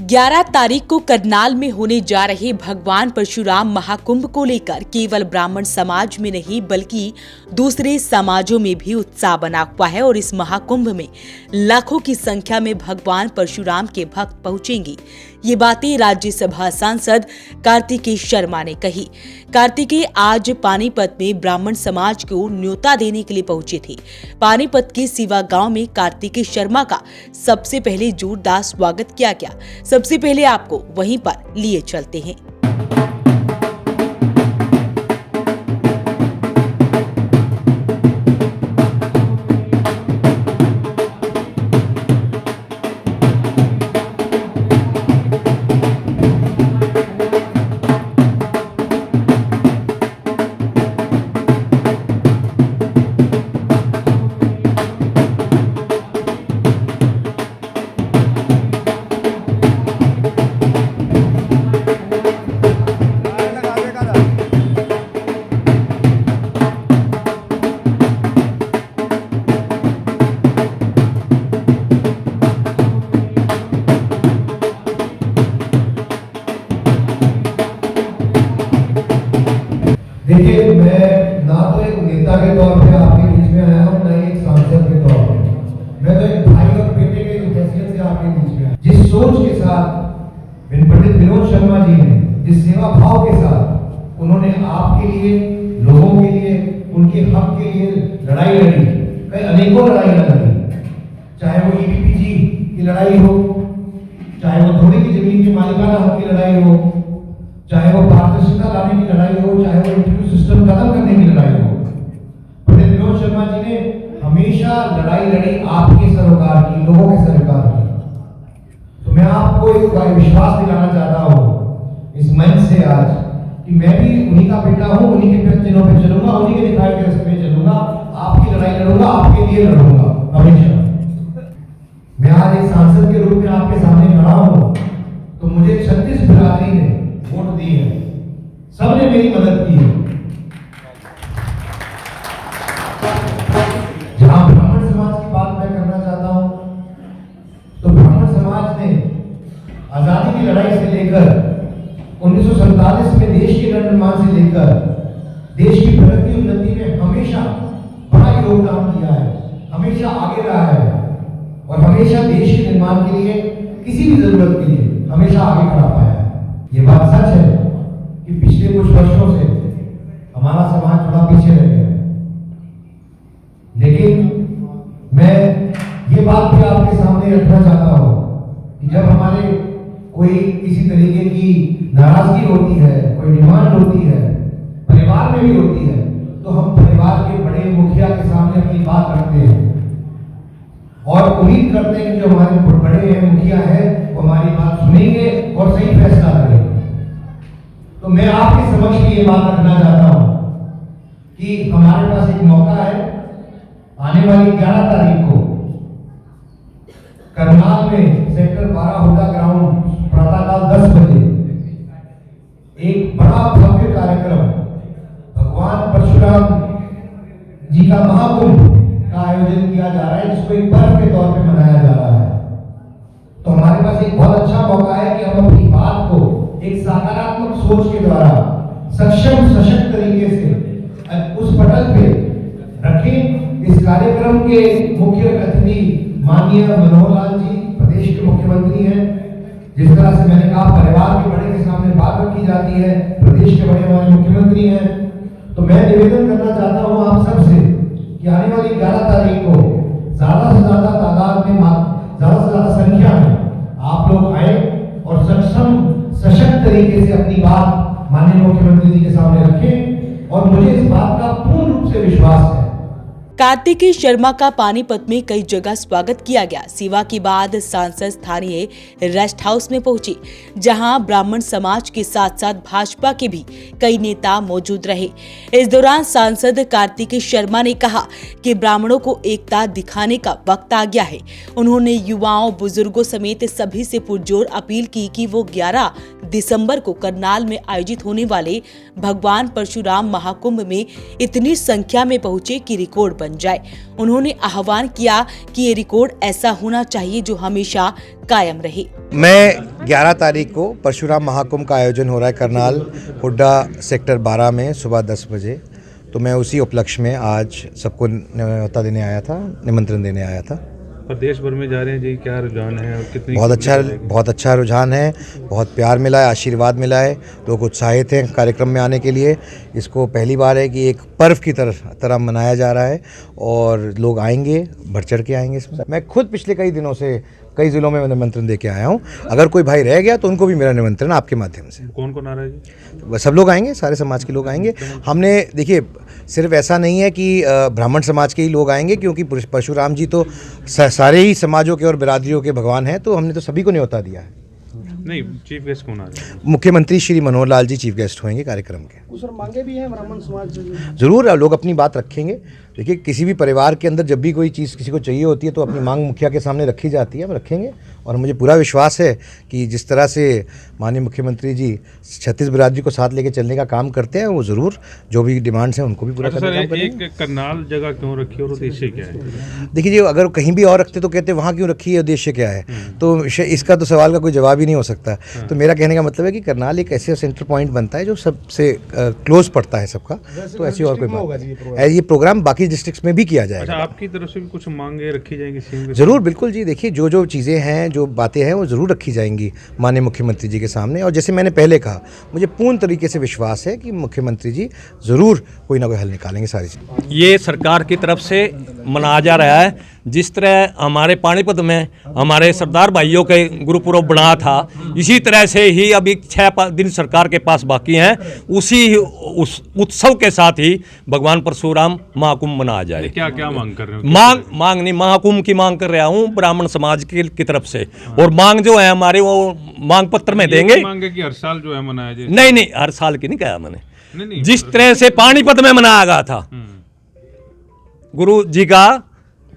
11 तारीख को करनाल में होने जा रहे भगवान परशुराम महाकुंभ को लेकर केवल ब्राह्मण समाज में नहीं बल्कि दूसरे समाजों में भी उत्साह बना हुआ है और इस महाकुंभ में लाखों की संख्या में भगवान परशुराम के भक्त पहुंचेंगे। ये बातें राज्यसभा सांसद कार्तिकेय शर्मा ने कही। कार्तिकेय आज पानीपत में ब्राह्मण समाज को न्योता देने के लिए पहुंचे थे। पानीपत के सिवा गांव में कार्तिकेय शर्मा का सबसे पहले जोरदार स्वागत किया गया। सबसे पहले आपको वहीं पर लिए चलते हैं। देखिए, मैं ना तो एक नेता के तौर पे आपके बीच में आया हूँ, ना एक सांसद के तौर पे। मैं तो एक भाई और बेटे के हैसियत से आपके बीच में आया। जिस सोच के साथ पंडित विनोद शर्मा जी ने, जिस सेवा भाव के साथ उन्होंने आपके लिए, लोगों के लिए, उनके हक के लिए लड़ाई लड़ी, कई अनेकों लड़ाइयाँ लड़ी, चाहे वो ईडीपीजी की लड़ाई हो, चाहे वो थोड़ी की जमीन के मालिकाना हक की लड़ाई हो, चाहे वो पारदर्शिता लाने की लड़ाई हो, चाहे वो इंटरव्यू सिस्टम खत्म करने की लड़ाई हो। पंडित विनोद शर्मा जी ने हमेशा लड़ाई लड़ी आपके सरोकार की, लोगों के सरोकार की। तो मैं आपको एक विश्वास दिलाना चाहता हूँ इस मंच से आज कि मैं भी उन्हीं का बेटा हूँ, उन्हीं के चिन्हों पे चलूंगा, उन्हीं के दिखाए गए रास्ते पे चलूंगा, आपकी लड़ाई लड़ूंगा, आपके लिए लड़ूंगा हमेशा। मैं आज एक सांसद के रूप में आपके सामने खड़ा हूँ, तो मुझे 36 बिरादरी ने वोट दी है, सबने मेरी मदद की है। जहां ब्राह्मण समाज की बात मैं करना चाहता हूं, तो ब्राह्मण समाज ने आजादी की लड़ाई से लेकर 1947 में देश के निर्माण से लेकर देश की प्रगति उन्नति में हमेशा बड़ा योगदान दिया है, हमेशा आगे रहा है और हमेशा देश के निर्माण के लिए, किसी भी जरूरत के लिए हमेशा आगे खड़ा पाया है। ये बात सच है कि पिछले कुछ वर्षों से हमारा समाज थोड़ा पीछे रह गया, लेकिन मैं ये बात भी आपके सामने रखना चाहता हूं कि जब हमारे कोई किसी तरीके की नाराजगी होती है, कोई डिमांड होती है, परिवार में भी होती है, तो हम परिवार के बड़े मुखिया के सामने अपनी बात रखते हैं और उम्मीद करते हैं कि जो हमारे बड़े हैं, मुखिया हैं, वो हमारी बात सुनेंगे और सही फैसला करेंगे। तो मैं आपके समक्ष ये बात रखना चाहता हूं कि हमारे पास एक मौका है, आने वाली 11 तारीख को करनाल में सेक्टर 12 हुडा ग्राउंड प्रातःकाल 10 बजे एक बड़ा भव्य कार्यक्रम भगवान परशुराम जी का महाकुंभ का आयोजन किया जा रहा है, जिसको एक पर्व के तौर पे मनाया जा रहा है। तो हमारे पास एक बहुत अच्छा मौका है कि हम अपनी बात को एक सकारात्मक सोच के द्वारा सक्षम सशक्त तरीके से उस पटल पे रखें। इस कार्यक्रम के मुख्य अतिथि माननीय मनोहर लाल जी प्रदेश के मुख्यमंत्री हैं। जिस तरह से मैंने कहा, परिवार के बड़े के सामने बात रखी जाती है, प्रदेश के बड़े हमारे मुख्यमंत्री हैं। तो मैं निवेदन करना चाहता हूँ आप सबसे कि आने वाली 11 तारीख को ज्यादा से ज्यादा तादाद में, ज्यादा से ज्यादा संख्या में आप लोग आए और सक्षम सशक्त तरीके से अपनी बात माननीय मुख्यमंत्री जी के सामने रखें और मुझे इस बात का पूर्ण रूप से विश्वास है। कार्तिकेय शर्मा का पानीपत में कई जगह स्वागत किया गया। सेवा के बाद सांसद स्थानीय रेस्ट हाउस में पहुंचे, जहां ब्राह्मण समाज के साथ साथ भाजपा के भी कई नेता मौजूद रहे। इस दौरान सांसद कार्तिकेय शर्मा ने कहा कि ब्राह्मणों को एकता दिखाने का वक्त आ गया है। उन्होंने युवाओं, बुजुर्गों समेत सभी से पुरजोर अपील की कि वो 11 दिसंबर को करनाल में आयोजित होने वाले भगवान परशुराम महाकुंभ में इतनी संख्या में पहुंचे कि रिकॉर्ड बन जाए। उन्होंने आह्वान किया कि ये रिकॉर्ड ऐसा होना चाहिए जो हमेशा कायम रहे। मैं 11 तारीख को परशुराम महाकुंभ का आयोजन हो रहा है करनाल हुड्डा सेक्टर 12 में सुबह 10 बजे। तो मैं उसी उपलक्ष्य में आज सबको न्योता देने आया था, निमंत्रण देने आया था। और देश भर में जा रहे हैं जी, क्या रुझान है और कितनी? बहुत अच्छा रुझान है, बहुत प्यार मिला है, आशीर्वाद मिला है, लोग उत्साहित हैं कार्यक्रम में आने के लिए। इसको पहली बार है कि एक पर्व की तरह मनाया जा रहा है और लोग आएंगे, बढ़ चढ़ के आएंगे इसमें। मैं खुद पिछले कई दिनों से कई ज़िलों में निमंत्रण दे के आया हूँ। अगर कोई भाई रह गया तो उनको भी मेरा निमंत्रण आपके माध्यम से। कौन कौन आ रहा है जी? सब लोग आएंगे, सारे समाज के लोग आएंगे। हमने देखिए सिर्फ ऐसा नहीं है कि ब्राह्मण समाज के ही लोग आएंगे, क्योंकि परशुराम जी तो सारे ही समाजों के और बिरादरियों के भगवान हैं, तो हमने तो सभी को न्योता दिया है। नहीं, चीफ गेस्ट कौन आ रहे हैं? मुख्यमंत्री श्री मनोहर लाल जी चीफ गेस्ट होंगे कार्यक्रम के। सर मांगे भी हैं ब्राह्मण समाज से? ज़रूर लोग अपनी बात रखेंगे। देखिए किसी भी परिवार के अंदर जब भी कोई चीज़ किसी को चाहिए होती है तो अपनी मांग मुखिया के सामने रखी जाती है, हम रखेंगे। और मुझे पूरा विश्वास है कि जिस तरह से माननीय मुख्यमंत्री जी 36 बिरादरी को साथ लेके चलने का काम करते हैं, वो ज़रूर जो भी डिमांड्स हैं उनको भी पूरा करने का काम करेंगे। एक करनाल जगह क्यों रखी और उद्देश्य क्या है? देखिए जी, अगर कहीं भी और रखते तो कहते वहाँ क्यों रखी है, उद्देश्य क्या है, तो इसका तो सवाल का कोई जवाब ही नहीं हो सकता। तो मेरा कहने का मतलब है कि करनाल एक ऐसे सेंटर पॉइंट बनता है जो सबसे क्लोज पड़ता है सबका। तो ऐसी और कोई बात, ये प्रोग्राम बाकी डिस्ट्रिक्ट्स में भी किया जाएगा। अच्छा, आपकी तरफ से भी कुछ मांगे रखी जाएंगी सीएम? जरूर, बिल्कुल जी। देखिए जो चीज़ें हैं, जो बातें हैं, वो ज़रूर रखी जाएंगी माननीय मुख्यमंत्री जी के सामने। और जैसे मैंने पहले कहा, मुझे पूर्ण तरीके से विश्वास है कि मुख्यमंत्री जी ज़रूर कोई ना कोई हल निकालेंगे सारी चीज़। ये सरकार की तरफ से मनाया जा रहा है। जिस तरह हमारे पानीपत में हमारे सरदार भाइयों के गुरुपुरब बना था, इसी तरह से ही अभी 6 दिन सरकार के पास बाकी हैं। उस उत्सव के साथ ही भगवान परशुराम महाकुंभ मनाया जाए। क्या क्या मांग कर रहे हो? मांग नहीं, महाकुंभ की मांग कर रहा हूँ ब्राह्मण समाज की तरफ से। और मांग जो है हमारे वो मांग पत्र में देंगे। मांगे कि हर साल जो है मनाया जाए? नहीं, हर साल की नहीं कहा मैंने। नहीं, जिस तरह से पानीपत में मनाया गया था, गुरु जी का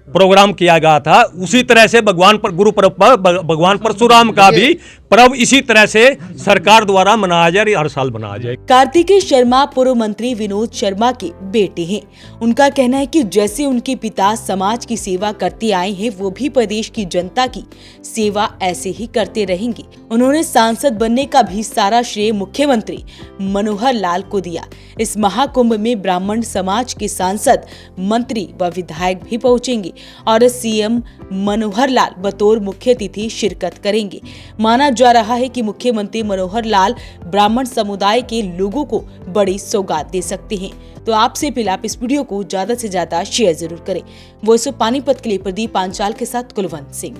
प्रोग्राम किया गया था, उसी तरह से भगवान परशुराम का भी पर्व इसी तरह से सरकार द्वारा मनाया जाए, हर साल मनाया जाए। कार्तिकेय शर्मा पूर्व मंत्री विनोद शर्मा के बेटे हैं। उनका कहना है कि जैसे उनके पिता समाज की सेवा करते आए हैं, वो भी प्रदेश की जनता की सेवा ऐसे ही करते रहेंगे। उन्होंने सांसद बनने का भी सारा श्रेय मुख्यमंत्री मनोहर लाल को दिया। इस महाकुंभ में ब्राह्मण समाज के सांसद, मंत्री व विधायक भी पहुंचेंगे और सीएम मनोहर लाल बतौर मुख्य अतिथि शिरकत करेंगे। माना जा रहा है कि मुख्यमंत्री मनोहर लाल ब्राह्मण समुदाय के लोगों को बड़ी सौगात दे सकते हैं। तो आपसे अपील, आप इस वीडियो को ज्यादा से ज्यादा शेयर जरूर करें। वॉइस ऑफ पानीपत के लिए प्रदीप पांचाल के साथ कुलवंत सिंह।